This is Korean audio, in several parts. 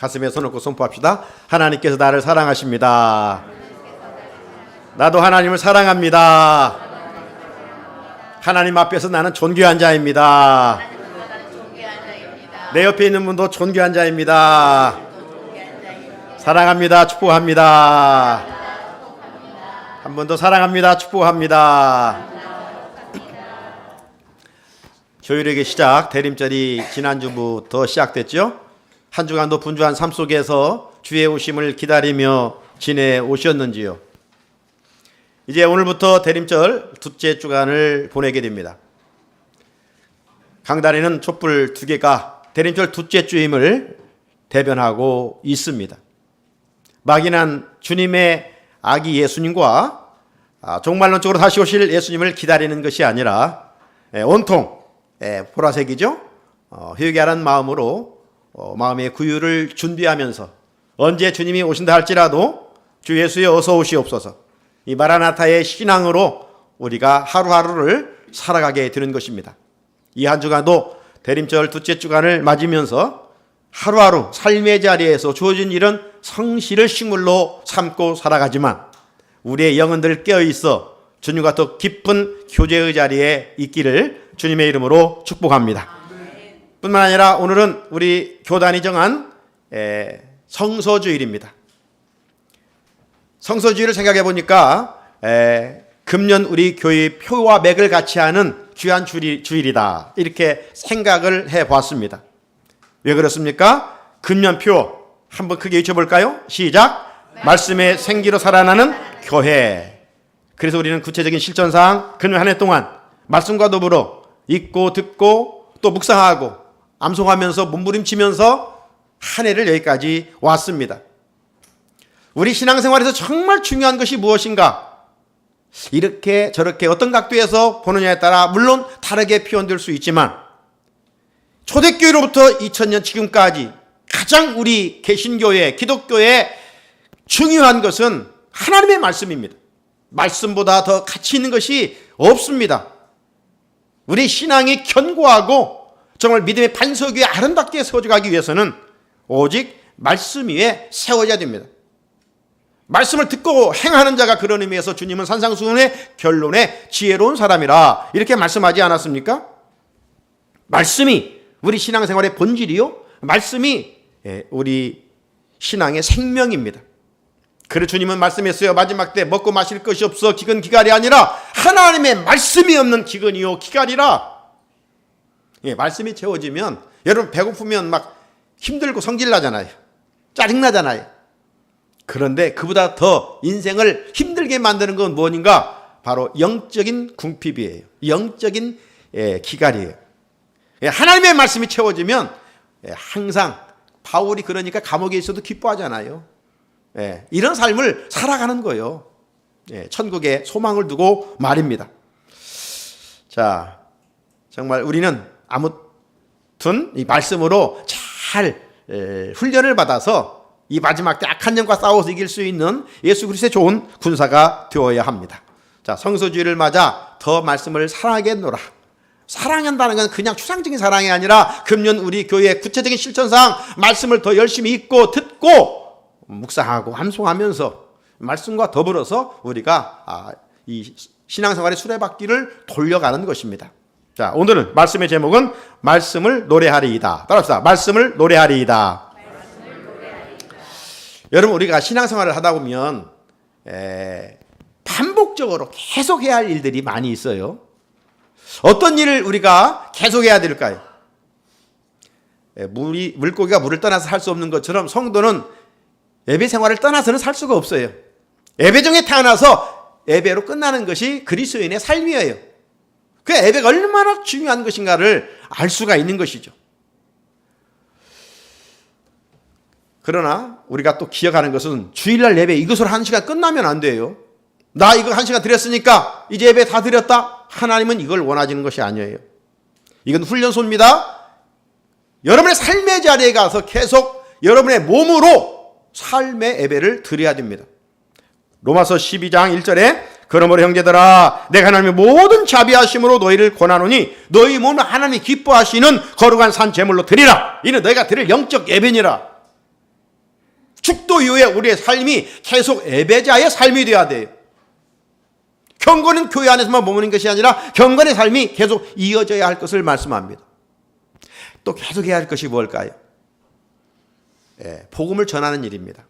가슴에 손 얹고 선포합시다. 하나님께서 나를 사랑하십니다. 나도 하나님을 사랑합니다. 하나님 앞에서 나는 존귀한 자입니다. 내 옆에 있는 분도 존귀한 자입니다. 사랑합니다. 축복합니다. 한 번 더 사랑합니다. 축복합니다. 교율에게 시작, 대림절이 지난주부터 시작됐죠. 한 주간도 분주한 삶 속에서 주의 오심을 기다리며 지내오셨는지요. 이제 오늘부터 대림절 둘째 주간을 보내게 됩니다. 강단에는 촛불 2개가 대림절 둘째 주임을 대변하고 있습니다. 막연한 주님의 아기 예수님과 종말론적으로 다시 오실 예수님을 기다리는 것이 아니라 온통 보라색이죠. 회개하는 마음으로 마음의 구유를 준비하면서 언제 주님이 오신다 할지라도 주 예수의 어서 오시옵소서, 이 마라나타의 신앙으로 우리가 하루하루를 살아가게 되는 것입니다. 이 한 주간도 대림절 둘째 주간을 맞으면서 하루하루 삶의 자리에서 주어진 일은 성실을 식물로 삼고 살아가지만 우리의 영혼들 깨어있어 주님과 더 깊은 교제의 자리에 있기를 주님의 이름으로 축복합니다. 뿐만 아니라 오늘은 우리 교단이 정한 성서주일입니다. 성서주일을 생각해 보니까 금년 우리 교회 표와 맥을 같이 하는 귀한 주일이다, 이렇게 생각을 해봤습니다. 왜 그렇습니까? 금년표 한번 크게 외쳐볼까요? 시작! 말씀의 생기로 살아나는 교회. 그래서 우리는 구체적인 실천사항, 금년 한 해 동안 말씀과 더불어 읽고 듣고 또 묵상하고 암송하면서 몸부림치면서 한 해를 여기까지 왔습니다. 우리 신앙생활에서 정말 중요한 것이 무엇인가? 이렇게 저렇게 어떤 각도에서 보느냐에 따라 물론 다르게 표현될 수 있지만 초대교회로부터 2000년 지금까지 가장 우리 개신교회, 기독교에 중요한 것은 하나님의 말씀입니다. 말씀보다 더 가치 있는 것이 없습니다. 우리 신앙이 견고하고 정말 믿음의 반석 위에 아름답게 세워져 가기 위해서는 오직 말씀 위에 세워져야 됩니다. 말씀을 듣고 행하는 자가, 그런 의미에서 주님은 산상수훈의 결론에 지혜로운 사람이라 이렇게 말씀하지 않았습니까? 말씀이 우리 신앙생활의 본질이요, 말씀이 우리 신앙의 생명입니다. 그래서 주님은 말씀했어요. 마지막 때 먹고 마실 것이 없어 기근 기갈이 아니라 하나님의 말씀이 없는 기근이요 기갈이라. 말씀이 채워지면 여러분 배고프면 막 힘들고 성질나잖아요. 짜증나잖아요. 그런데 그보다 더 인생을 힘들게 만드는 건 무엇인가? 바로 영적인 궁핍이에요. 영적인 기갈이에요. 하나님의 말씀이 채워지면 항상 바울이 그러니까 감옥에 있어도 기뻐하잖아요. 이런 삶을 살아가는 거예요. 천국에 소망을 두고 말입니다. 자, 정말 우리는 아무튼 이 말씀으로 잘 훈련을 받아서 이 마지막 때 악한 영과 싸워서 이길 수 있는 예수 그리스도의 좋은 군사가 되어야 합니다. 자, 성서주의를 맞아 더 말씀을 사랑하겠노라. 사랑한다는 건 그냥 추상적인 사랑이 아니라 금년 우리 교회의 구체적인 실천상 말씀을 더 열심히 읽고 듣고 묵상하고 암송하면서 말씀과 더불어서 우리가 이 신앙생활의 수레바퀴를 돌려가는 것입니다. 자, 오늘은 말씀의 제목은 말씀을 노래하리이다. 따라합시다. 말씀을 노래하리이다. 여러분, 우리가 신앙생활을 하다 보면 반복적으로 계속 해야 할 일들이 많이 있어요. 어떤 일을 우리가 계속 해야 될까요? 물고기가 물을 떠나서 살 수 없는 것처럼 성도는 예배 생활을 떠나서는 살 수가 없어요. 예배중에 태어나서 예배로 끝나는 것이 그리스도인의 삶이에요. 그 예배가 얼마나 중요한 것인가를 알 수가 있는 것이죠. 그러나 우리가 또 기억하는 것은 주일날 예배 이것으로 1시간 끝나면 안 돼요. 나 이거 1시간 드렸으니까 이제 예배 다 드렸다. 하나님은 이걸 원하시는 것이 아니에요. 이건 훈련소입니다. 여러분의 삶의 자리에 가서 계속 여러분의 몸으로 삶의 예배를 드려야 됩니다. 로마서 12장 1절에 그러므로 형제들아 내가 하나님의 모든 자비하심으로 너희를 권하노니 너희 몸을 하나님이 기뻐하시는 거룩한 산 제물로 드리라. 이는 너희가 드릴 영적 예배니라. 죽도 이후에 우리의 삶이 계속 예배자의 삶이 되어야 돼요. 경건은 교회 안에서만 머무는 것이 아니라 경건의 삶이 계속 이어져야 할 것을 말씀합니다. 또 계속 해야 할 것이 뭘까요? 복음을 전하는 일입니다.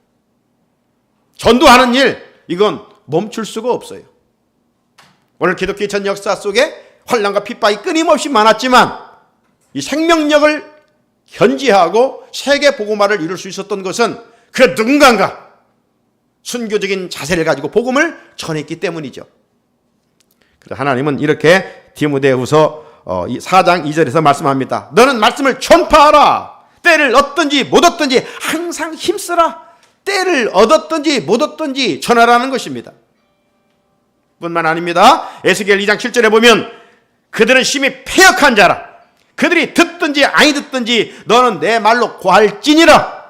전도하는 일, 이건 멈출 수가 없어요. 오늘 기독교 전 역사 속에 환난과 핍박이 끊임없이 많았지만 이 생명력을 견지하고 세계 복음화를 이룰 수 있었던 것은 그 누군가가 순교적인 자세를 가지고 복음을 전했기 때문이죠. 그래서 하나님은 이렇게 디모데후서 4장 2절에서 말씀합니다. 너는 말씀을 전파하라. 때를 얻든지 못 얻든지 항상 힘쓰라. 때를 얻었든지 못 얻든지 전하라는 것입니다. 뿐만 아닙니다. 에스겔 2장 7절에 보면 그들은 심히 패역한 자라. 그들이 듣든지 아니 듣든지 너는 내 말로 고할지니라.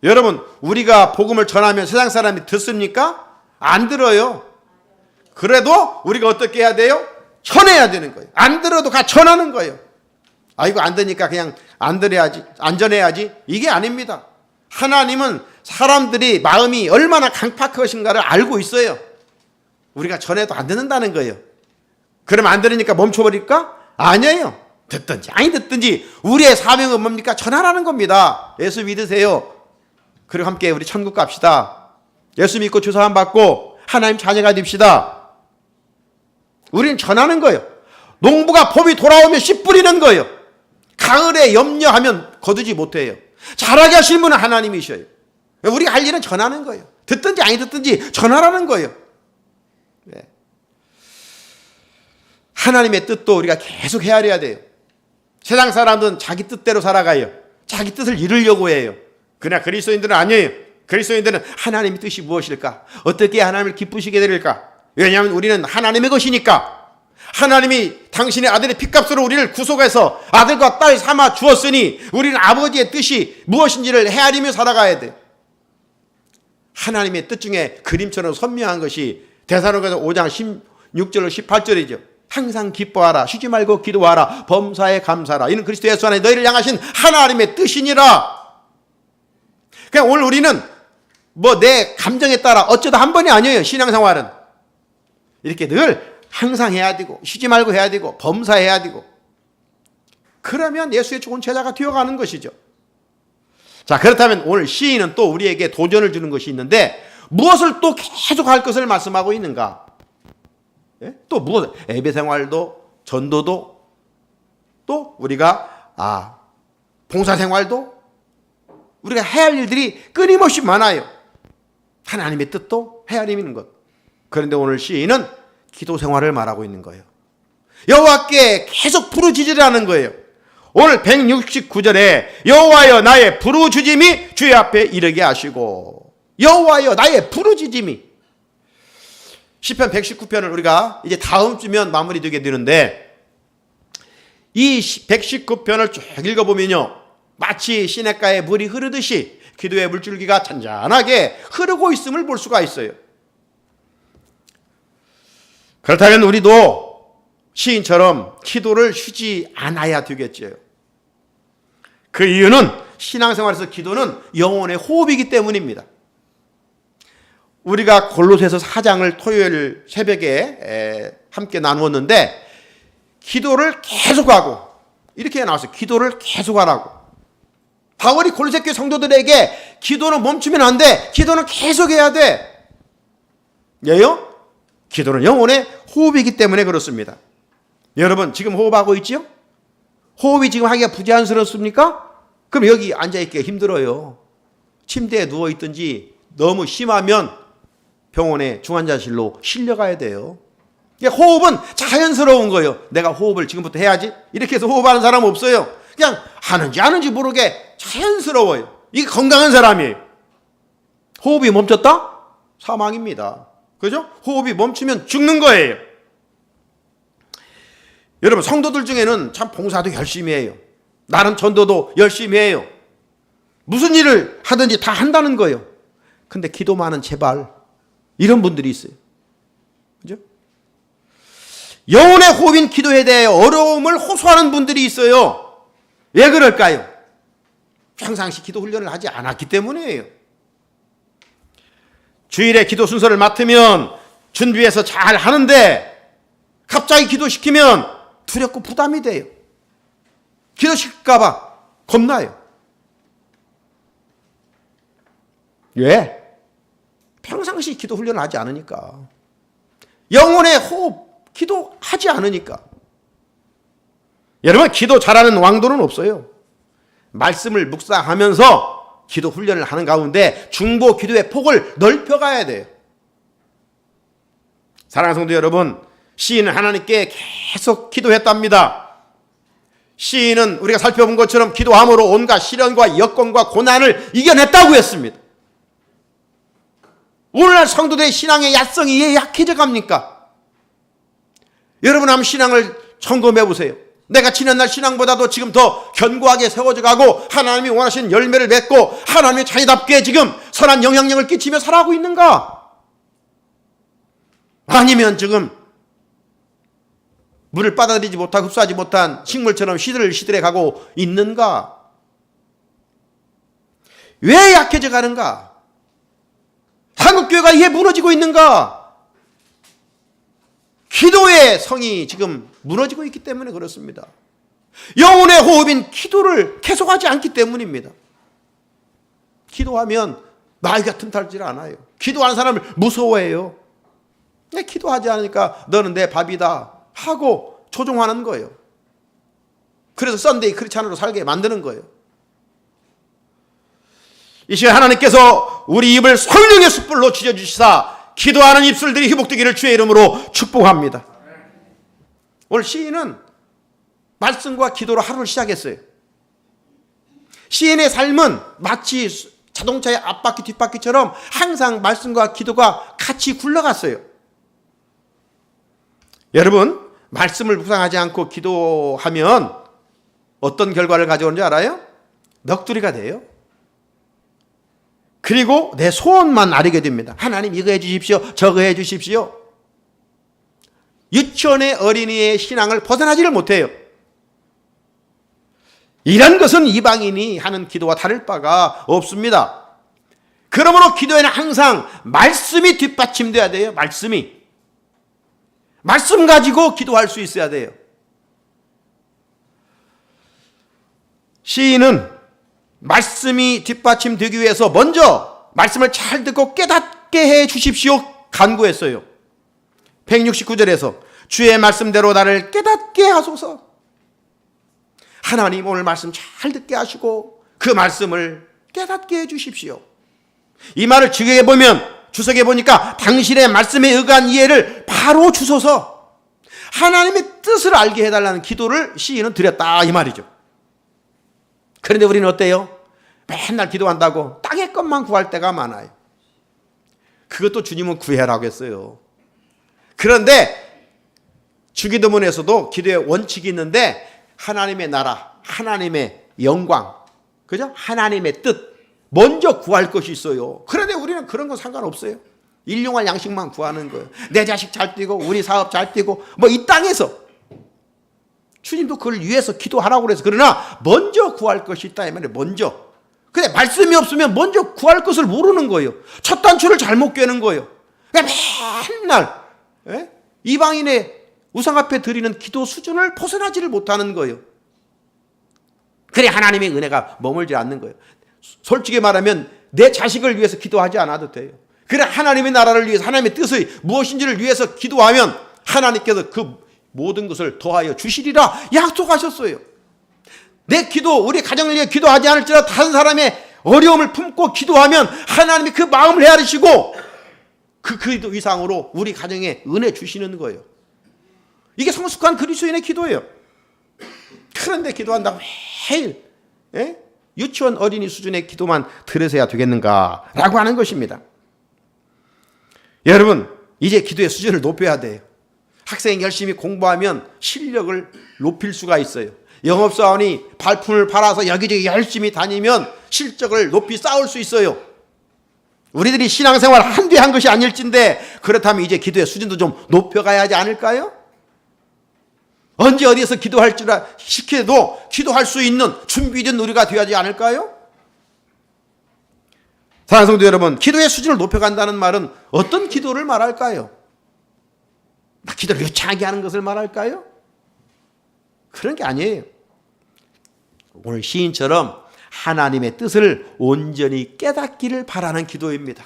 여러분, 우리가 복음을 전하면 세상 사람이 듣습니까? 안 들어요. 그래도 우리가 어떻게 해야 돼요? 전해야 되는 거예요. 안 들어도 가 전하는 거예요. 이거 안 되니까 그냥 안 들어야지, 안 전해야지. 이게 아닙니다. 하나님은 사람들이 마음이 얼마나 강팍한 것인가를 알고 있어요. 우리가 전해도 안 듣는다는 거예요. 그러면 안 들으니까 멈춰버릴까? 아니에요. 듣든지 아니 듣든지 우리의 사명은 뭡니까? 전하라는 겁니다. 예수 믿으세요. 그리고 함께 우리 천국 갑시다. 예수 믿고 주사 받고 하나님 자녀가 됩시다. 우리는 전하는 거예요. 농부가 봄이 돌아오면 씨 뿌리는 거예요. 가을에 염려하면 거두지 못해요. 잘하게 하시는 분은 하나님이셔요. 우리가 할 일은 전하는 거예요. 듣든지 아니 듣든지 전하라는 거예요. 하나님의 뜻도 우리가 계속 헤아려야 돼요. 세상 사람들은 자기 뜻대로 살아가요. 자기 뜻을 이루려고 해요. 그러나 그리스도인들은 아니에요. 그리스도인들은 하나님의 뜻이 무엇일까? 어떻게 하나님을 기쁘시게 될까? 왜냐하면 우리는 하나님의 것이니까. 하나님이 당신의 아들의 핏값으로 우리를 구속해서 아들과 딸 삼아 주었으니 우리는 아버지의 뜻이 무엇인지를 헤아리며 살아가야 돼요. 하나님의 뜻 중에 그림처럼 선명한 것이 데살로니가서 5장 16절로 18절이죠. 항상 기뻐하라. 쉬지 말고 기도하라. 범사에 감사하라. 이는 그리스도 예수 안에 너희를 향하신 하나님의 뜻이니라. 그냥 오늘 우리는 내 감정에 따라 어쩌다 한 번이 아니에요. 신앙생활은. 이렇게 늘 항상 해야 되고 쉬지 말고 해야 되고 범사해야 되고 그러면 예수의 좋은 제자가 되어가는 것이죠. 자, 그렇다면 오늘 시인은 또 우리에게 도전을 주는 것이 있는데 무엇을 또 계속 할 것을 말씀하고 있는가? 또 무엇? 예배 생활도 전도도 또 우리가 봉사 생활도 우리가 해야 할 일들이 끊임없이 많아요. 하나님의 뜻도 헤아리는 것. 그런데 오늘 시인은 기도 생활을 말하고 있는 거예요. 여호와께 계속 부르짖으라는 거예요. 오늘 169절에 여호와여 나의 부르짖음이 주의 앞에 이르게 하시고 여호와여 나의 부르짖음이 시편 119편을 우리가 이제 다음 주면 마무리되게 되는데 이 119편을 쭉 읽어보면요 마치 시냇가에 물이 흐르듯이 기도의 물줄기가 잔잔하게 흐르고 있음을 볼 수가 있어요. 그렇다면 우리도 시인처럼 기도를 쉬지 않아야 되겠죠. 그 이유는 신앙생활에서 기도는 영혼의 호흡이기 때문입니다. 우리가 골로새서 4장을 토요일 새벽에 함께 나누었는데 기도를 계속하고 이렇게 나왔어요. 기도를 계속하라고. 바울이 골로새 교회 성도들에게 기도는 멈추면 안 돼. 기도는 계속해야 돼. 예요? 기도는 영혼의 호흡이기 때문에 그렇습니다. 여러분 지금 호흡하고 있지요? 호흡이 지금 하기가 부자연스럽습니까? 그럼 여기 앉아있기가 힘들어요. 침대에 누워있든지 너무 심하면 병원의 중환자실로 실려가야 돼요. 호흡은 자연스러운 거예요. 내가 호흡을 지금부터 해야지 이렇게 해서 호흡하는 사람 없어요. 그냥 하는지 안 하는지 모르게 자연스러워요. 이게 건강한 사람이에요. 호흡이 멈췄다? 사망입니다. 그죠? 호흡이 멈추면 죽는 거예요. 여러분 성도들 중에는 참 봉사도 열심히 해요. 나름 전도도 열심히 해요. 무슨 일을 하든지 다 한다는 거예요. 근데 기도만은 제발 이런 분들이 있어요. 그죠? 영혼의 호흡인 기도에 대해 어려움을 호소하는 분들이 있어요. 왜 그럴까요? 평상시 기도 훈련을 하지 않았기 때문이에요. 주일에 기도 순서를 맡으면 준비해서 잘 하는데 갑자기 기도시키면 두렵고 부담이 돼요. 기도시킬까 봐 겁나요. 왜? 평상시 기도 훈련을 하지 않으니까. 영혼의 호흡, 기도하지 않으니까. 여러분, 기도 잘하는 왕도는 없어요. 말씀을 묵상하면서 기도 훈련을 하는 가운데 중보 기도의 폭을 넓혀가야 돼요. 사랑하는 성도 여러분, 시인은 하나님께 계속 기도했답니다. 시인은 우리가 살펴본 것처럼 기도함으로 온갖 시련과 여건과 고난을 이겨냈다고 했습니다. 오늘날 성도들의 신앙의 야성이 왜 약해져 갑니까? 여러분 한번 신앙을 점검해 보세요. 내가 지난날 신앙보다도 지금 더 견고하게 세워져 가고 하나님이 원하시는 열매를 맺고 하나님의 자녀답게 지금 선한 영향력을 끼치며 살아가고 있는가? 아니면 지금 물을 받아들이지 못하고 흡수하지 못한 식물처럼 시들시들해 가고 있는가? 왜 약해져 가는가? 한국교회가 왜 무너지고 있는가? 기도의 성이 지금 무너지고 있기 때문에 그렇습니다. 영혼의 호흡인 기도를 계속하지 않기 때문입니다. 기도하면 나이가 틈탈질 않아요. 기도하는 사람을 무서워해요. 기도하지 않으니까 너는 내 밥이다 하고 조종하는 거예요. 그래서 썬데이 크리스찬으로 살게 만드는 거예요. 이 시간 하나님께서 우리 입을 성령의 숯불로 지져주시사 기도하는 입술들이 회복되기를 주의 이름으로 축복합니다. 오늘 시인은 말씀과 기도로 하루를 시작했어요. 시인의 삶은 마치 자동차의 앞바퀴 뒷바퀴처럼 항상 말씀과 기도가 같이 굴러갔어요. 여러분, 말씀을 묵상하지 않고 기도하면 어떤 결과를 가져오는지 알아요? 넋두리가 돼요. 그리고 내 소원만 아리게 됩니다. 하나님 이거 해 주십시오. 저거 해 주십시오. 유치원의 어린이의 신앙을 벗어나지를 못해요. 이런 것은 이방인이 하는 기도와 다를 바가 없습니다. 그러므로 기도에는 항상 말씀이 뒷받침돼야 돼요. 말씀 가지고 기도할 수 있어야 돼요. 시인은 말씀이 뒷받침되기 위해서 먼저 말씀을 잘 듣고 깨닫게 해 주십시오 간구했어요. 169절에서 주의 말씀대로 나를 깨닫게 하소서. 하나님 오늘 말씀 잘 듣게 하시고 그 말씀을 깨닫게 해 주십시오. 이 말을 주석에 보니까 당신의 말씀에 의한 이해를 바로 주소서. 하나님의 뜻을 알게 해달라는 기도를 시인은 드렸다 이 말이죠. 그런데 우리는 어때요? 맨날 기도한다고 땅의 것만 구할 때가 많아요. 그것도 주님은 구해라고 했어요. 그런데 주기도문에서도 기도의 원칙이 있는데 하나님의 나라, 하나님의 영광, 그죠? 하나님의 뜻 먼저 구할 것이 있어요. 그런데 우리는 그런 건 상관없어요. 일용할 양식만 구하는 거예요. 내 자식 잘 뛰고 우리 사업 잘 뛰고 뭐 이 땅에서 주님도 그걸 위해서 기도하라고 그래서 그러나 먼저 구할 것이 있다 이 말이에요. 먼저. 근데 말씀이 없으면 먼저 구할 것을 모르는 거예요. 첫 단추를 잘못 꿰는 거예요. 그러니까 맨날 이방인의 우상 앞에 드리는 기도 수준을 벗어나지를 못하는 거예요. 그래 하나님의 은혜가 머물지 않는 거예요. 솔직히 말하면 내 자식을 위해서 기도하지 않아도 돼요. 그래 하나님의 나라를 위해서 하나님의 뜻의 무엇인지를 위해서 기도하면 하나님께서 그 모든 것을 더하여 주시리라 약속하셨어요. 내 기도, 우리 가정을 위해 기도하지 않을지라도 다른 사람의 어려움을 품고 기도하면 하나님이 그 마음을 헤아리시고 그 기도 이상으로 우리 가정에 은혜 주시는 거예요. 이게 성숙한 그리스도인의 기도예요. 그런데 기도한다고 매일 유치원 어린이 수준의 기도만 들으셔야 되겠는가라고 하는 것입니다. 여러분, 이제 기도의 수준을 높여야 돼요. 학생이 열심히 공부하면 실력을 높일 수가 있어요. 영업사원이 발품을 팔아서 여기저기 열심히 다니면 실적을 높이 쌓을 수 있어요. 우리들이 신앙생활 한뒤 한 것이 아닐진데 그렇다면 이제 기도의 수준도 좀 높여가야 하지 않을까요? 언제 어디에서 기도할 줄 시켜도 기도할 수 있는 준비된 우리가 되어야 하지 않을까요? 사랑하는 성도 여러분, 기도의 수준을 높여간다는 말은 어떤 기도를 말할까요? 기도를 유창하게 하는 것을 말할까요? 그런 게 아니에요. 오늘 시인처럼 하나님의 뜻을 온전히 깨닫기를 바라는 기도입니다.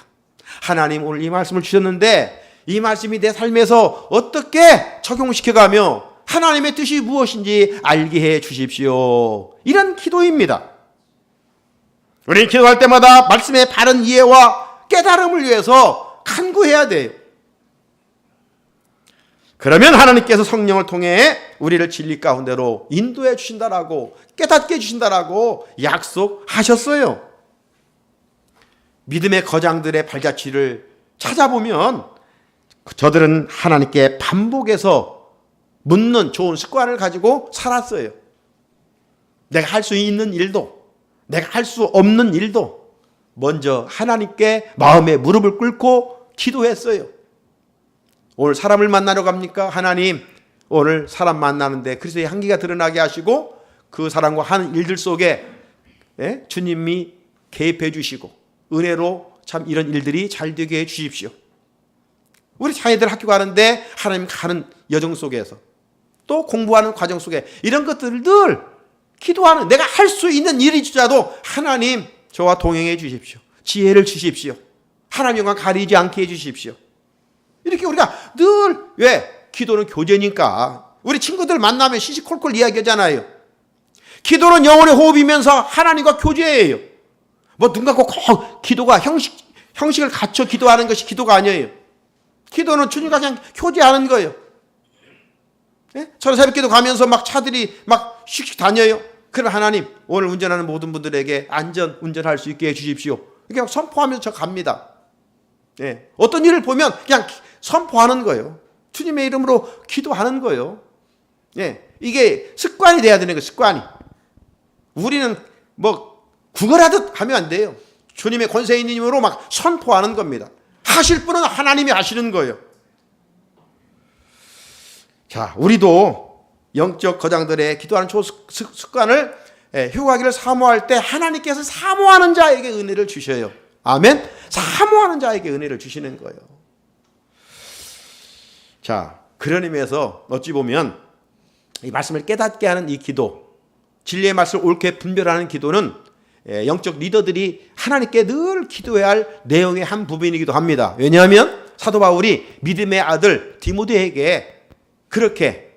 하나님 오늘 이 말씀을 주셨는데 이 말씀이 내 삶에서 어떻게 적용시켜가며 하나님의 뜻이 무엇인지 알게 해 주십시오. 이런 기도입니다. 우리는 기도할 때마다 말씀의 바른 이해와 깨달음을 위해서 간구해야 돼요. 그러면 하나님께서 성령을 통해 우리를 진리 가운데로 인도해 주신다라고, 깨닫게 해주신다라고 약속하셨어요. 믿음의 거장들의 발자취를 찾아보면 저들은 하나님께 반복해서 묻는 좋은 습관을 가지고 살았어요. 내가 할 수 있는 일도, 내가 할 수 없는 일도 먼저 하나님께 마음의 무릎을 꿇고 기도했어요. 오늘 사람을 만나러 갑니까? 하나님, 오늘 사람 만나는데 그리스도의 향기가 드러나게 하시고 그 사람과 하는 일들 속에 주님이 개입해 주시고 은혜로 참 이런 일들이 잘 되게 해 주십시오. 우리 자녀들 학교 가는데 하나님 가는 여정 속에서 또 공부하는 과정 속에 이런 것들을 늘 기도하는, 내가 할 수 있는 일이조차도 하나님 저와 동행해 주십시오. 지혜를 주십시오. 하나님 영광 가리지 않게 해 주십시오. 이렇게 우리가 늘, 왜? 기도는 교제니까. 우리 친구들 만나면 시시콜콜 이야기하잖아요. 기도는 영혼의 호흡이면서 하나님과 교제예요. 뭐 눈 감고 꼭 기도가 형식을 갖춰 기도하는 것이 기도가 아니에요. 기도는 주님과 그냥 교제하는 거예요. 예? 저는 새벽기도 가면서 막 차들이 막 슉슉 다녀요. 그럼 하나님, 오늘 운전하는 모든 분들에게 안전 운전할 수 있게 해 주십시오. 그냥 선포하면서 저 갑니다. 예. 어떤 일을 보면 그냥 선포하는 거예요. 주님의 이름으로 기도하는 거예요. 예. 이게 습관이 돼야 되는 거예요. 습관이. 우리는 뭐 구걸하듯 하면 안 돼요. 주님의 권세 있는 힘으로 막 선포하는 겁니다. 하실 분은 하나님이 하시는 거예요. 자, 우리도 영적 거장들의 기도하는 습관을 효과하기를 사모할 때 하나님께서 사모하는 자에게 은혜를 주셔요. 아멘. 사모하는 자에게 은혜를 주시는 거예요. 자, 그런 의미에서 어찌 보면 이 말씀을 깨닫게 하는 이 기도, 진리의 말씀을 옳게 분별하는 기도는 영적 리더들이 하나님께 늘 기도해야 할 내용의 한 부분이기도 합니다. 왜냐하면 사도 바울이 믿음의 아들 디모데에게 그렇게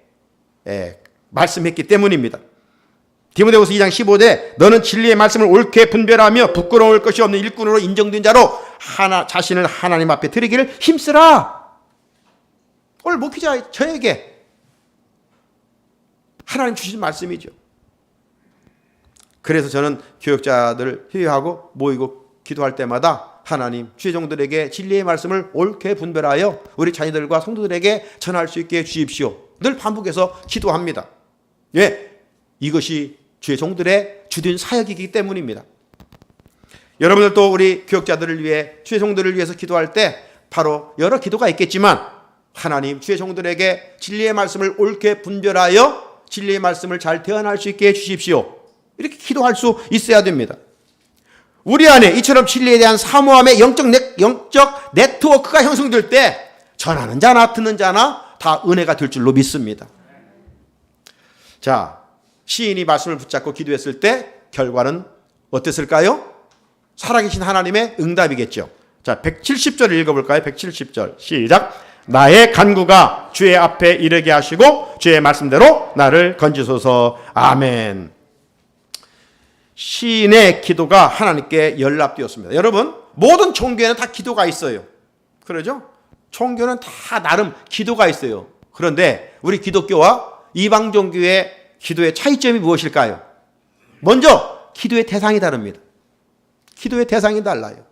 말씀했기 때문입니다. 디모데후서 2장 15절, 너는 진리의 말씀을 옳게 분별하며 부끄러울 것이 없는 일꾼으로 인정된 자로 자신을 하나님 앞에 드리기를 힘쓰라. 오늘 목회자 저에게 하나님 주신 말씀이죠. 그래서 저는 교역자들 회의하고 모이고 기도할 때마다 하나님, 주의 종들에게 진리의 말씀을 옳게 분별하여 우리 자녀들과 성도들에게 전할 수 있게 해주십시오. 늘 반복해서 기도합니다. 예, 이것이 주의 종들의 주된 사역이기 때문입니다. 여러분들도 우리 교역자들을 위해, 주의 종들을 위해서 기도할 때 바로 여러 기도가 있겠지만 하나님, 주의 종들에게 진리의 말씀을 옳게 분별하여 진리의 말씀을 잘 대언할 수 있게 해주십시오. 이렇게 기도할 수 있어야 됩니다. 우리 안에 이처럼 진리에 대한 사모함의 영적 네트워크가 형성될 때 전하는 자나 듣는 자나 다 은혜가 될 줄로 믿습니다. 자, 시인이 말씀을 붙잡고 기도했을 때 결과는 어땠을까요? 살아계신 하나님의 응답이겠죠. 자, 170절 읽어볼까요? 170절 시작. 나의 간구가 주의 앞에 이르게 하시고 주의 말씀대로 나를 건지소서. 아멘. 시인의 기도가 하나님께 연락되었습니다. 여러분, 모든 종교에는 다 기도가 있어요. 그러죠? 종교는 다 나름 기도가 있어요. 그런데 우리 기독교와 이방 종교의 기도의 차이점이 무엇일까요? 먼저 기도의 대상이 다릅니다. 기도의 대상이 달라요.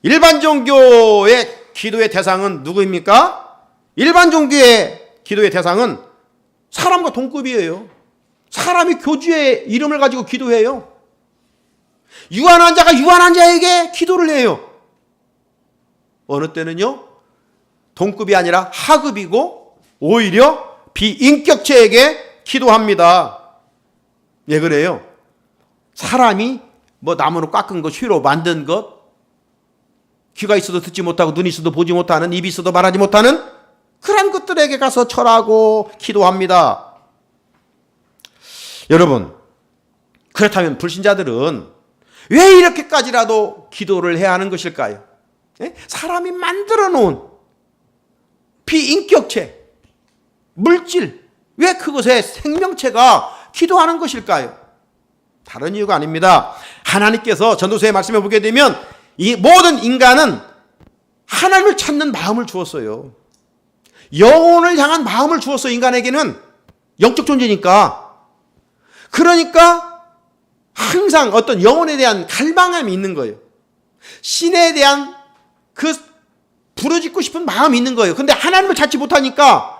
일반 종교의 기도의 대상은 누구입니까? 일반 종교의 기도의 대상은 사람과 동급이에요. 사람이 교주의 이름을 가지고 기도해요. 유한한 자가 유한한 자에게 기도를 해요. 어느 때는요, 동급이 아니라 하급이고 오히려 비인격체에게 기도합니다. 왜 그래요? 사람이 뭐 나무로 깎은 것, 휘로 만든 것, 귀가 있어도 듣지 못하고 눈이 있어도 보지 못하는, 입이 있어도 말하지 못하는 그런 것들에게 가서 절하고 기도합니다. 여러분, 그렇다면 불신자들은 왜 이렇게까지라도 기도를 해야 하는 것일까요? 사람이 만들어 놓은 비인격체, 물질, 왜 그것에 생명체가 기도하는 것일까요? 다른 이유가 아닙니다. 하나님께서 전도서의 말씀에 보게 되면 이 모든 인간은 하나님을 찾는 마음을 주었어요. 영혼을 향한 마음을 주었어요. 인간에게는 영적 존재니까. 그러니까 항상 어떤 영혼에 대한 갈망함이 있는 거예요. 신에 대한 그 부르짖고 싶은 마음이 있는 거예요. 근데 하나님을 찾지 못하니까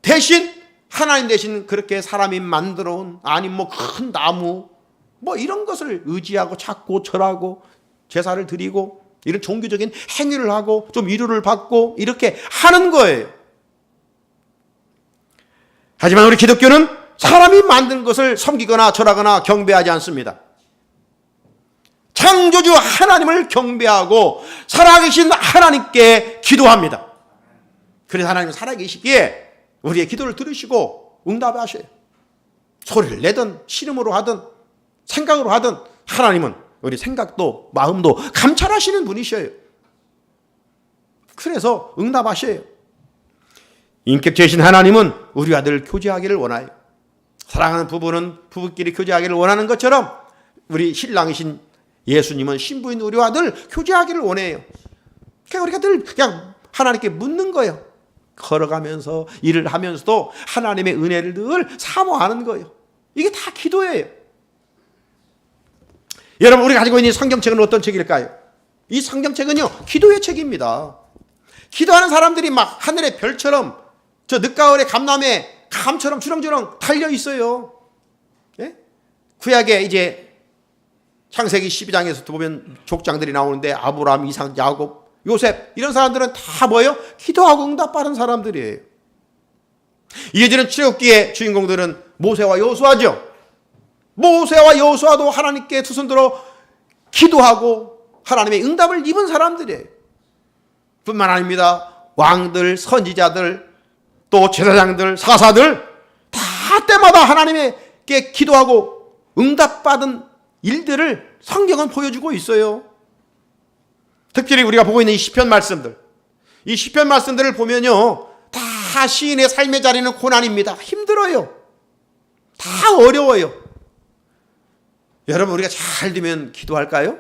대신 하나님 대신 그렇게 사람이 만들어 온, 아니면 뭐 큰 나무 뭐 이런 것을 의지하고 찾고 절하고 제사를 드리고 이런 종교적인 행위를 하고 좀 위로를 받고 이렇게 하는 거예요. 하지만 우리 기독교는 사람이 만든 것을 섬기거나 절하거나 경배하지 않습니다. 창조주 하나님을 경배하고 살아계신 하나님께 기도합니다. 그래서 하나님은 살아계시기에 우리의 기도를 들으시고 응답하셔요. 소리를 내든 신음으로 하든 생각으로 하든 하나님은 우리 생각도 마음도 감찰하시는 분이셔요. 그래서 응답하셔요. 인격체이신 하나님은 우리와 늘 교제하기를 원해요. 사랑하는 부부는 부부끼리 교제하기를 원하는 것처럼 우리 신랑이신 예수님은 신부인 우리와 늘 교제하기를 원해요. 그러니까 우리가 늘 그냥 하나님께 묻는 거예요. 걸어가면서 일을 하면서도 하나님의 은혜를 늘 사모하는 거예요. 이게 다 기도예요. 여러분, 우리가 가지고 있는 성경책은 어떤 책일까요? 이 성경책은요, 기도의 책입니다. 기도하는 사람들이 막 하늘의 별처럼 저 늦가을의 감람의 감처럼 주렁주렁 달려 있어요. 예? 구약에 이제 창세기 12장에서 보면 족장들이 나오는데 아브라함, 이삭, 야곱, 요셉 이런 사람들은 다 뭐예요? 기도하고 응답받은 사람들이에요. 이어지는 출애굽기의 주인공들은 모세와 여호수아죠. 모세와 여호수아도 하나님께 두 손 들어 기도하고 하나님의 응답을 입은 사람들이에요. 뿐만 아닙니다. 왕들, 선지자들, 또 제사장들, 사사들 다 때마다 하나님께 기도하고 응답받은 일들을 성경은 보여주고 있어요. 특별히 우리가 보고 있는 이 시편 말씀들, 이 시편 말씀들을 보면요, 다 시인의 삶의 자리는 고난입니다. 힘들어요. 다 어려워요. 여러분, 우리가 잘 되면 기도할까요?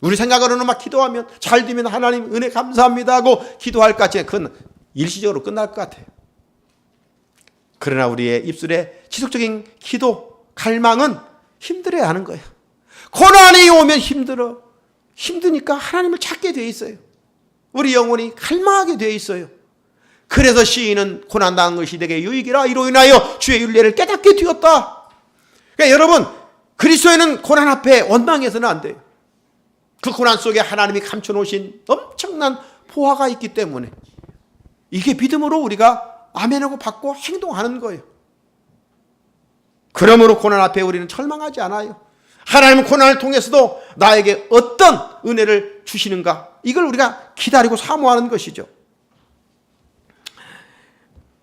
우리 생각으로는 막 기도하면 잘 되면 하나님 은혜 감사합니다 하고 기도할 것 같지만 그건 일시적으로 끝날 것 같아요. 그러나 우리의 입술에 지속적인 기도, 갈망은 힘들어야 하는 거예요. 고난이 오면 힘드니까 하나님을 찾게 돼 있어요. 우리 영혼이 갈망하게 돼 있어요. 그래서 시인은 고난당한 것이 내게 유익이라 이로 인하여 주의 윤례를 깨닫게 되었다. 그러니까 여러분, 그리스도인은 고난 앞에 원망해서는 안 돼요. 그 고난 속에 하나님이 감춰놓으신 엄청난 보화가 있기 때문에 이게 믿음으로 우리가 아멘하고 받고 행동하는 거예요. 그러므로 고난 앞에 우리는 절망하지 않아요. 하나님은 고난을 통해서도 나에게 어떤 은혜를 주시는가, 이걸 우리가 기다리고 사모하는 것이죠.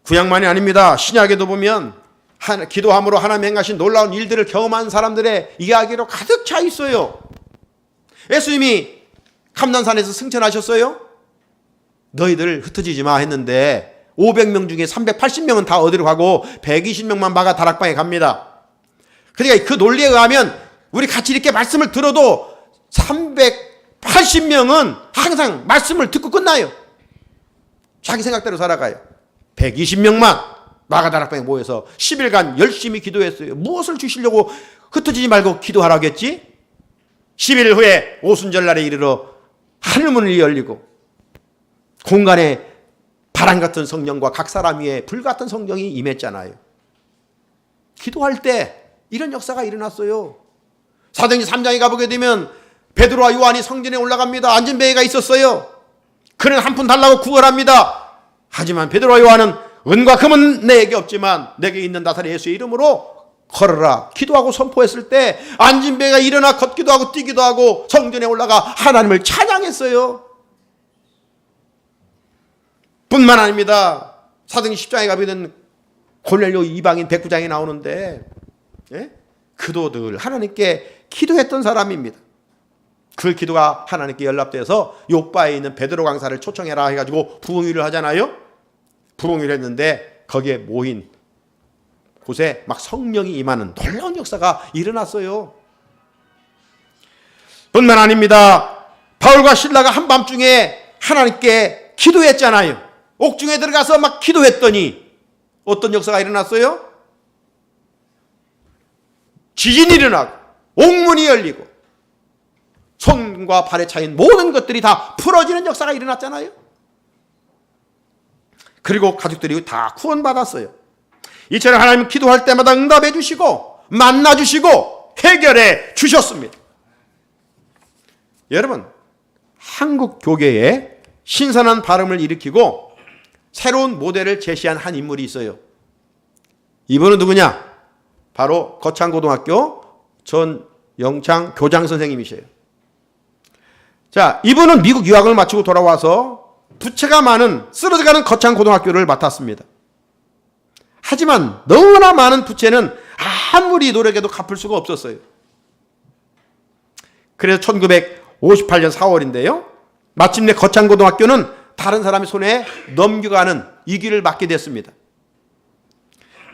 구약만이 아닙니다. 신약에도 보면 기도함으로 하나님 행하신 놀라운 일들을 경험한 사람들의 이야기로 가득 차 있어요. 예수님이 감난산에서 승천하셨어요. 너희들 흩어지지 마 했는데 500명 중에 380명은 다 어디로 가고 120명만 마가 다락방에 갑니다. 그러니까 그 논리에 의하면 우리 같이 이렇게 말씀을 들어도 380명은 항상 말씀을 듣고 끝나요. 자기 생각대로 살아가요. 120명만 마가다락방에 모여서 10일간 열심히 기도했어요. 무엇을 주시려고 흩어지지 말고 기도하라겠지? 10일 후에 오순절날에 이르러 하늘문이 열리고 공간에 바람 같은 성령과 각 사람 위에 불 같은 성령이 임했잖아요. 기도할 때 이런 역사가 일어났어요. 사도행전 3장에 가보게 되면 베드로와 요한이 성전에 올라갑니다. 안전뱅이가 있었어요. 그는 한 푼 달라고 구걸합니다. 하지만 베드로와 요한은 은과 금은 내게 없지만 내게 있는 나사렛 예수의 이름으로 걸어라 기도하고 선포했을 때 안진뱅이가 일어나 걷기도 하고 뛰기도 하고 성전에 올라가 하나님을 찬양했어요. 뿐만 아닙니다. 사도행 10장에 가보면 고넬료 이방인 백부장이 나오는데 그도 늘 하나님께 기도했던 사람입니다. 그 기도가 하나님께 연락돼서 요바에 있는 베드로 강사를 초청해라 해가지고 부흥회를 하잖아요. 부흥회를 했는데 거기에 모인 곳에 막 성령이 임하는 놀라운 역사가 일어났어요. 뿐만 아닙니다. 바울과 실라가 한밤중에 하나님께 기도했잖아요. 옥중에 들어가서 막 기도했더니 어떤 역사가 일어났어요? 지진이 일어나고 옥문이 열리고 손과 발에 차인 모든 것들이 다 풀어지는 역사가 일어났잖아요. 그리고 가족들이 다 구원받았어요. 이처럼 하나님은 기도할 때마다 응답해 주시고 만나 주시고 해결해 주셨습니다. 여러분, 한국 교계에 신선한 발음을 일으키고 새로운 모델을 제시한 한 인물이 있어요. 이분은 누구냐? 바로 거창고등학교 전영창 교장 선생님이셔요. 자, 이분은 미국 유학을 마치고 돌아와서 부채가 많은 쓰러져가는 거창고등학교를 맡았습니다. 하지만 너무나 많은 부채는 아무리 노력해도 갚을 수가 없었어요. 그래서 1958년 4월인데요. 마침내 거창고등학교는 다른 사람의 손에 넘겨가는 이 길을 맞게 됐습니다.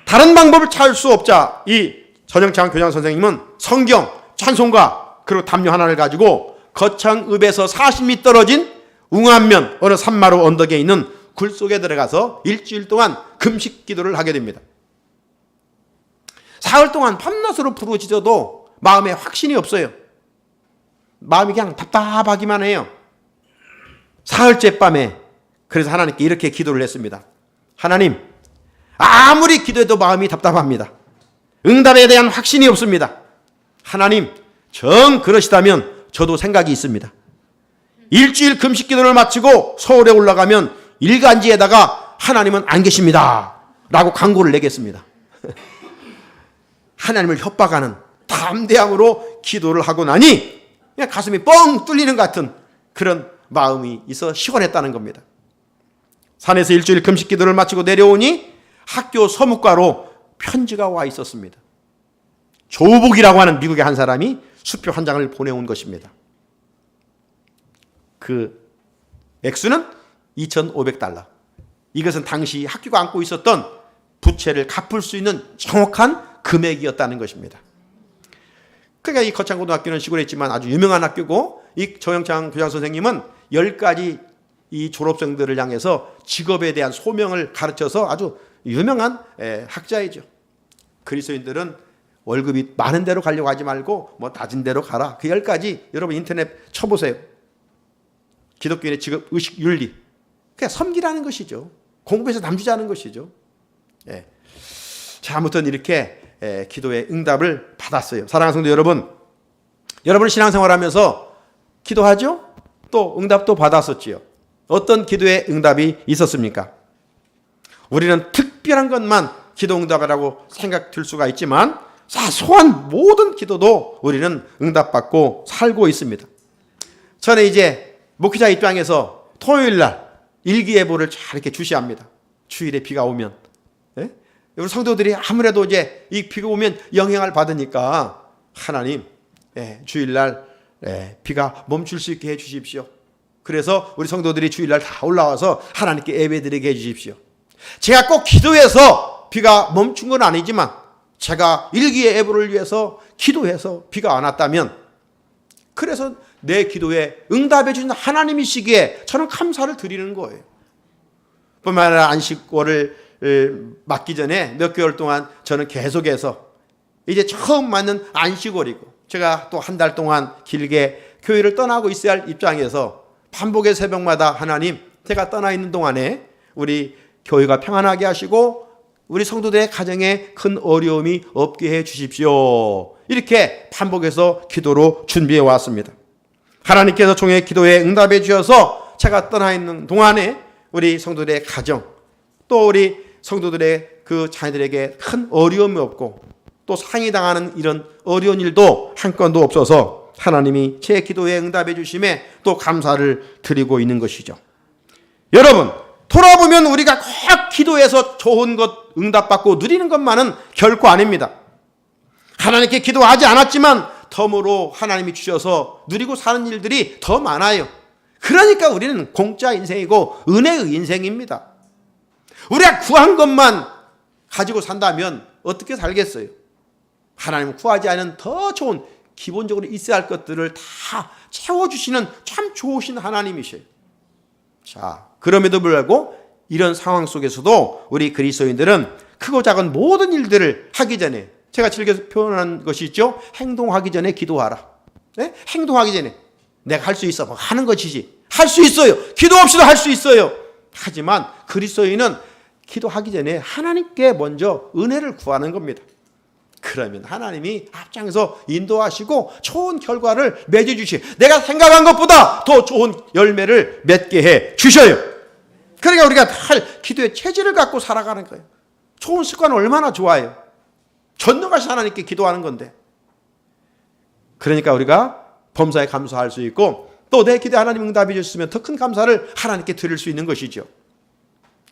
다른 방법을 찾을 수 없자 이 전영창 교장 선생님은 성경, 찬송가 그리고 담요 하나를 가지고 거창읍에서 40미 떨어진 웅안면 어느 산마루 언덕에 있는 굴 속에 들어가서 일주일 동안 금식 기도를 하게 됩니다. 사흘 동안 밤낮으로 부르짖어도 마음에 확신이 없어요. 마음이 그냥 답답하기만 해요. 사흘째 밤에 그래서 하나님께 이렇게 기도를 했습니다. 하나님, 아무리 기도해도 마음이 답답합니다. 응답에 대한 확신이 없습니다. 하나님, 정 그러시다면 저도 생각이 있습니다. 일주일 금식 기도를 마치고 서울에 올라가면 일간지에다가 하나님은 안 계십니다 라고 광고를 내겠습니다. 하나님을 협박하는 담대함으로 기도를 하고 나니 그냥 가슴이 뻥 뚫리는 것 같은 그런 마음이 있어 시원했다는 겁니다. 산에서 일주일 금식 기도를 마치고 내려오니 학교 서무과로 편지가 와 있었습니다. 조복이라고 하는 미국의 한 사람이 수표 한 장을 보내온 것입니다. 그 액수는 $2,500. 이것은 당시 학교가 안고 있었던 부채를 갚을 수 있는 정확한 금액이었다는 것입니다. 그러니까 이 거창고등학교는 시골에 있지만 아주 유명한 학교고 이 전영창 교장 선생님은 10가지 이 졸업생들을 향해서 직업에 대한 소명을 가르쳐서 아주 유명한 학자이죠. 그리스도인들은 월급이 많은 데로 가려고 하지 말고 뭐 낮은 데로 가라. 그 10가지 여러분 인터넷 쳐보세요. 기독교인의 직업, 의식, 윤리. 그냥 섬기라는 것이죠. 공부해서 남주자는 것이죠. 예. 자, 아무튼 이렇게 기도의 응답을 받았어요. 사랑하는 성도 여러분, 여러분 신앙생활하면서 기도하죠? 또 응답도 받았었지요. 어떤 기도의 응답이 있었습니까? 우리는 특별한 것만 기도 응답이라고 생각될 수가 있지만 사소한 모든 기도도 우리는 응답받고 살고 있습니다. 저는 이제 목회자 입장에서 토요일날 일기예보를 잘 이렇게 주시합니다. 주일에 비가 오면. 예? 우리 성도들이 아무래도 이제 이 비가 오면 영향을 받으니까 하나님 주일날 비가 멈출 수 있게 해 주십시오. 그래서 우리 성도들이 주일날 다 올라와서 하나님께 예배드리게 해 주십시오. 제가 꼭 기도해서 비가 멈춘 건 아니지만 제가 일기예보를 위해서 기도해서 비가 안 왔다면 그래서 내 기도에 응답해 주신 하나님이시기에 저는 감사를 드리는 거예요. 뿐만 아니라 안식월을 맞기 전에 몇 개월 동안 저는 계속해서 이제 처음 맞는 안식월이고 제가 또 한 달 동안 길게 교회를 떠나고 있어야 할 입장에서 반복의 새벽마다 하나님, 제가 떠나 있는 동안에 우리 교회가 평안하게 하시고 우리 성도들의 가정에 큰 어려움이 없게 해 주십시오. 이렇게 반복해서 기도로 준비해 왔습니다. 하나님께서 종의 기도에 응답해 주셔서 제가 떠나 있는 동안에 우리 성도들의 가정, 또 우리 성도들의 그 자녀들에게 큰 어려움이 없고 또 상의당하는 이런 어려운 일도 한 건도 없어서 하나님이 제 기도에 응답해 주심에 또 감사를 드리고 있는 것이죠. 여러분, 돌아보면 우리가 꼭 기도해서 좋은 것 응답받고 누리는 것만은 결코 아닙니다. 하나님께 기도하지 않았지만 덤으로 하나님이 주셔서 누리고 사는 일들이 더 많아요. 그러니까 우리는 공짜 인생이고 은혜의 인생입니다. 우리가 구한 것만 가지고 산다면 어떻게 살겠어요? 하나님 구하지 않은 더 좋은 기본적으로 있어야 할 것들을 다 채워주시는 참 좋으신 하나님이셔요. 자, 그럼에도 불구하고 이런 상황 속에서도 우리 그리스도인들은 크고 작은 모든 일들을 하기 전에, 제가 즐겨서 표현한 것이 있죠. 행동하기 전에 기도하라. 네? 행동하기 전에 내가 할 수 있어 뭐 하는 것이지. 할 수 있어요. 기도 없이도 할 수 있어요. 하지만 그리스도인은 기도하기 전에 하나님께 먼저 은혜를 구하는 겁니다. 그러면 하나님이 앞장서 인도하시고 좋은 결과를 맺어주시, 내가 생각한 것보다 더 좋은 열매를 맺게 해 주셔요. 그러니까 우리가 할 기도의 체질을 갖고 살아가는 거예요. 좋은 습관은 얼마나 좋아요. 전능하신 하나님께 기도하는 건데. 그러니까 우리가 범사에 감사할 수 있고 또 내 기도에 하나님 응답해 주셨으면 더 큰 감사를 하나님께 드릴 수 있는 것이죠.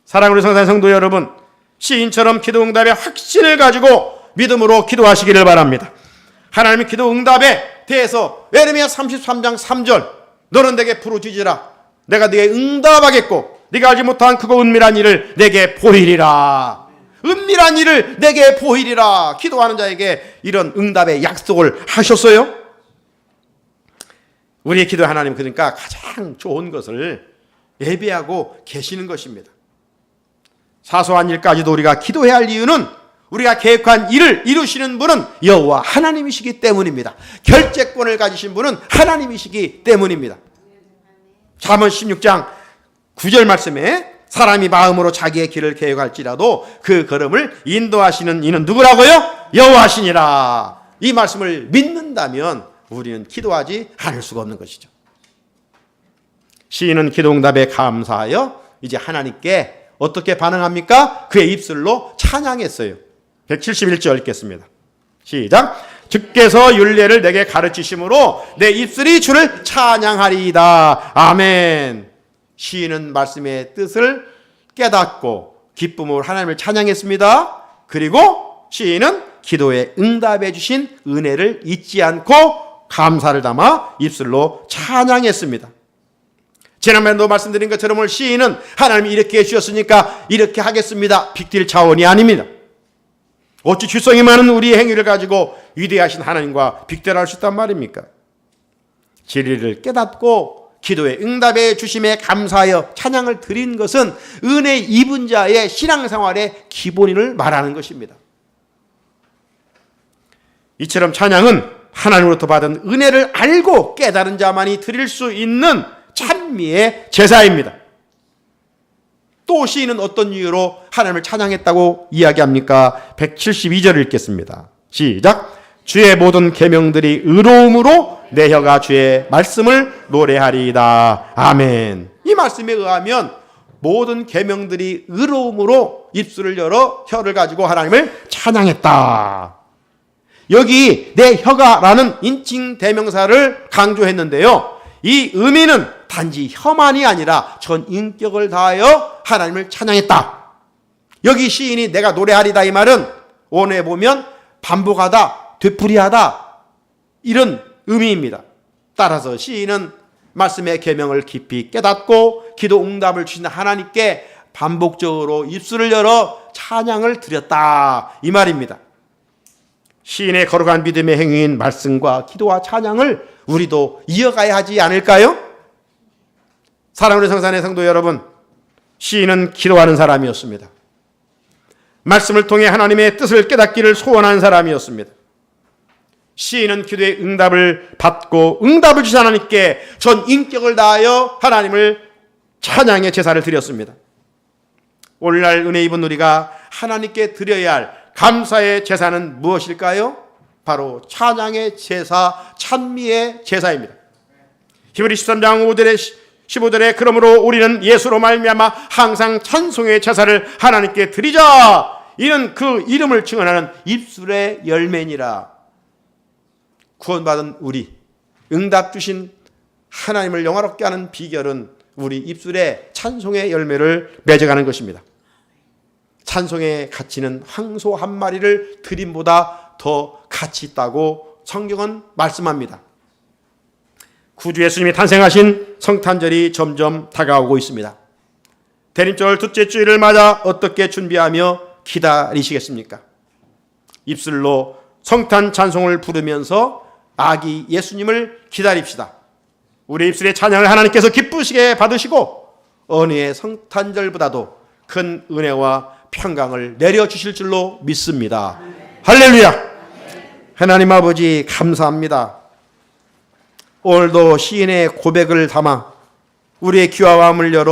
사랑하는 성도 여러분, 시인처럼 기도 응답의 확신을 가지고 믿음으로 기도하시기를 바랍니다. 하나님의 기도 응답에 대해서 예레미야 33장 3절, 너는 내게 부르짖으라. 내가 네게 응답하겠고 네가 알지 못한 크고 은밀한 일을 내게 보이리라. 은밀한 일을 내게 보이리라. 기도하는 자에게 이런 응답의 약속을 하셨어요. 우리의 기도 하나님, 그러니까 가장 좋은 것을 예비하고 계시는 것입니다. 사소한 일까지도 우리가 기도해야 할 이유는 우리가 계획한 일을 이루시는 분은 여호와 하나님이시기 때문입니다. 결재권을 가지신 분은 하나님이시기 때문입니다. 잠언 16장 9절 말씀에 사람이 마음으로 자기의 길을 계획할지라도 그 걸음을 인도하시는 이는 누구라고요? 여호와시니라. 이 말씀을 믿는다면 우리는 기도하지 않을 수가 없는 것이죠. 시인은 기도응답에 감사하여 이제 하나님께 어떻게 반응합니까? 그의 입술로 찬양했어요. 171절 읽겠습니다. 시작. 주께서 율례를 내게 가르치심으로 내 입술이 주를 찬양하리이다. 아멘. 시인은 말씀의 뜻을 깨닫고 기쁨으로 하나님을 찬양했습니다. 그리고 시인은 기도에 응답해 주신 은혜를 잊지 않고 감사를 담아 입술로 찬양했습니다. 지난번에도 말씀드린 것처럼 오늘 시인은 하나님이 이렇게 해주셨으니까 이렇게 하겠습니다. 빅딜 차원이 아닙니다. 어찌 주성이 많은 우리의 행위를 가지고 위대하신 하나님과 빅딜할 수 있단 말입니까? 진리를 깨닫고 기도에 응답해 주심에 감사하여 찬양을 드린 것은 은혜 입은 자의 신앙생활의 기본인을 말하는 것입니다. 이처럼 찬양은 하나님으로부터 받은 은혜를 알고 깨달은 자만이 드릴 수 있는 찬미의 제사입니다. 또 시인은 어떤 이유로 하나님을 찬양했다고 이야기합니까? 172절을 읽겠습니다. 시작. 주의 모든 계명들이 의로움으로 내 혀가 주의 말씀을 노래하리이다. 아멘. 이 말씀에 의하면 모든 계명들이 의로움으로 입술을 열어 혀를 가지고 하나님을 찬양했다. 여기 내 혀가라는 인칭 대명사를 강조했는데요. 이 의미는 단지 혀만이 아니라 전 인격을 다하여 하나님을 찬양했다. 여기 시인이 내가 노래하리다 이 말은 원어에 보면 반복하다, 되풀이하다 이런 의미입니다. 따라서 시인은 말씀의 계명을 깊이 깨닫고 기도 응답을 주신 하나님께 반복적으로 입술을 열어 찬양을 드렸다 이 말입니다. 시인의 거룩한 믿음의 행위인 말씀과 기도와 찬양을 우리도 이어가야 하지 않을까요? 사랑하는 성산의 성도 여러분, 시인은 기도하는 사람이었습니다. 말씀을 통해 하나님의 뜻을 깨닫기를 소원한 사람이었습니다. 시인은 기도의 응답을 받고 응답을 주신 하나님께 전 인격을 다하여 하나님을 찬양의 제사를 드렸습니다. 오늘날 은혜 입은 우리가 하나님께 드려야 할 감사의 제사는 무엇일까요? 바로 찬양의 제사, 찬미의 제사입니다. 히브리 13장 15절에 그러므로 우리는 예수로 말미암아 항상 찬송의 제사를 하나님께 드리자 이는 그 이름을 증언하는 입술의 열매니라. 구원받은 우리, 응답 주신 하나님을 영화롭게 하는 비결은 우리 입술에 찬송의 열매를 맺어가는 것입니다. 찬송의 가치는 황소 한 마리를 드림보다 더 가치 있다고 성경은 말씀합니다. 구주 예수님이 탄생하신 성탄절이 점점 다가오고 있습니다. 대림절 둘째 주일을 맞아 어떻게 준비하며 기다리시겠습니까? 입술로 성탄 찬송을 부르면서 아기 예수님을 기다립시다. 우리 입술의 찬양을 하나님께서 기쁘시게 받으시고 어느의 성탄절보다도 큰 은혜와 평강을 내려주실 줄로 믿습니다. 할렐루야! 하나님 아버지 감사합니다. 오늘도 시인의 고백을 담아 우리의 귀와 마음을 열어